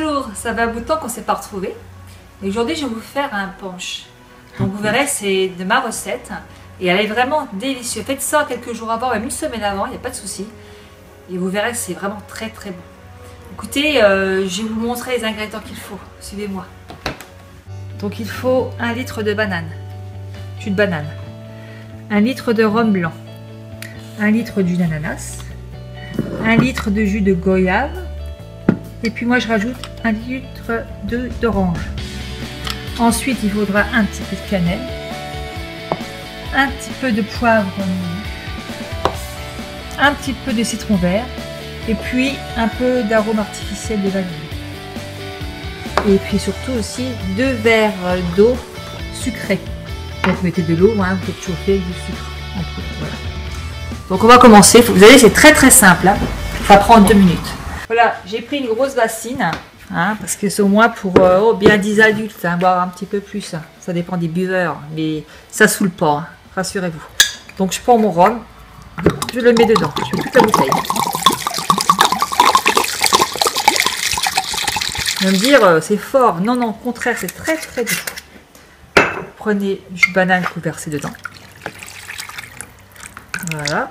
Bonjour, ça fait un bout de temps qu'on ne s'est pas retrouvés. Et aujourd'hui, je vais vous faire un punch. Donc vous verrez, c'est de ma recette. Et elle est vraiment délicieuse. Faites ça quelques jours avant, même une semaine avant, il n'y a pas de souci. Et vous verrez, c'est vraiment très très bon. Écoutez, je vais vous montrer les ingrédients qu'il faut. Suivez-moi. Donc il faut 1 litre de banane, jus de banane, 1 litre de rhum blanc, 1 litre de jus d'ananas, 1 litre de jus de goyave, et puis moi je rajoute 1 litre d'orange. Ensuite il faudra un petit peu de cannelle, un petit peu de poivre moulu, un petit peu de citron vert, et puis un peu d'arôme artificiel de vanille. Et puis surtout aussi 2 verres d'eau sucrée. Donc vous mettez de l'eau, hein, vous faites chauffer du sucre en poudre. Voilà. Donc on va commencer. Vous voyez, c'est très très simple. Hein. Ça prend 2 minutes. Voilà, j'ai pris une grosse bassine, hein, parce que c'est au moins pour bien 10 adultes, hein, voire un petit peu plus. Ça dépend des buveurs, mais ça saoule pas, hein, rassurez-vous. Donc je prends mon rhum, je le mets dedans, je mets toute la bouteille. Vous allez me dire, c'est fort. Non, non, au contraire, c'est très très doux. Prenez du jus de banane que vous versez dedans. Voilà.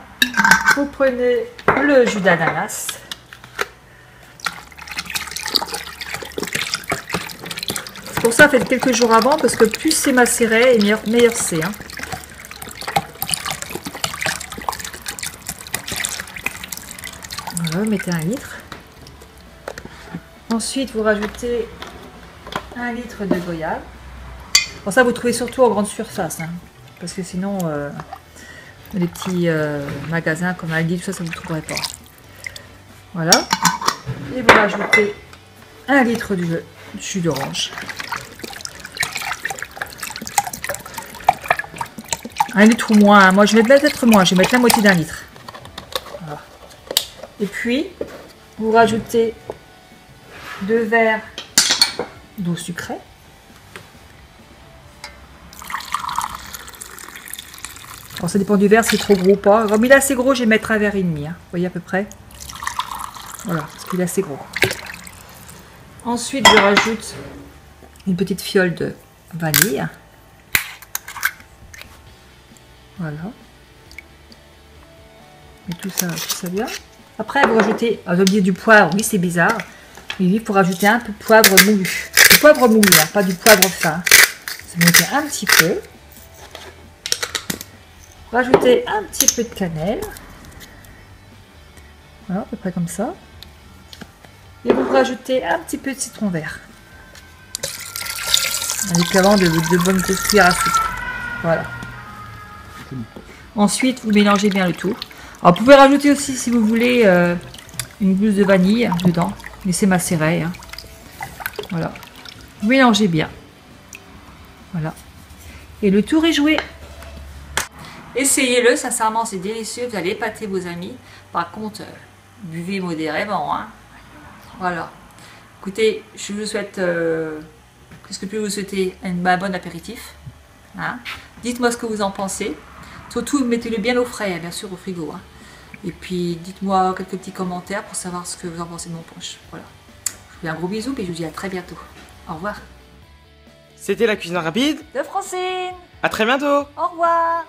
Vous prenez le jus d'ananas. Pour ça, faites quelques jours avant, parce que plus c'est macéré, et meilleur c'est. Hein. Voilà, mettez 1 litre. Ensuite, vous rajoutez 1 litre de goyave. Bon, ça, vous trouvez surtout en grande surface, hein, parce que sinon, les petits magasins comme Aldi, tout ça, vous ne trouverez pas. Voilà. Et vous rajoutez 1 litre de jus d'orange. 1 litre ou moins. Moi, je vais peut-être moins. Je vais mettre la moitié d'1 litre. Voilà. Et puis, vous rajoutez 2 verres d'eau sucrée. Alors ça dépend du verre, c'est trop gros ou pas. Comme il est assez gros, je vais mettre 1,5 verre. Hein. Vous voyez à peu près. Voilà, parce qu'il est assez gros. Ensuite, je rajoute une petite fiole de vanille. Voilà. Et tout ça bien. Après, vous rajoutez, vous avez du poivre. Oui, c'est bizarre. Oui, pour rajouter un peu de poivre moulu. Du poivre moulu, hein, pas du poivre fin. Vous mettez un petit peu. Rajoutez un petit peu de cannelle. Voilà, à peu près comme ça. Et vous rajoutez un petit peu de citron vert. En équivalent de bonnes cuillères à soupe. Voilà. Ensuite, vous mélangez bien le tout. Alors, vous pouvez rajouter aussi, si vous voulez, une gousse de vanille dedans. Laissez macérer. Hein. Voilà. Mélangez bien. Voilà. Et le tour est joué. Essayez-le, sincèrement, c'est délicieux. Vous allez épater vos amis. Par contre, buvez modérément. Hein. Voilà. Écoutez, je vous souhaite... qu'est-ce que je peux vous souhaiter? Un bon apéritif. Hein. Dites-moi ce que vous en pensez. Surtout, mettez-le bien au frais, bien sûr, au frigo. Hein. Et puis, dites-moi quelques petits commentaires pour savoir ce que vous en pensez de mon punch. Voilà. Je vous fais un gros bisou et je vous dis à très bientôt. Au revoir. C'était la cuisine rapide De Francine. À très bientôt. Au revoir.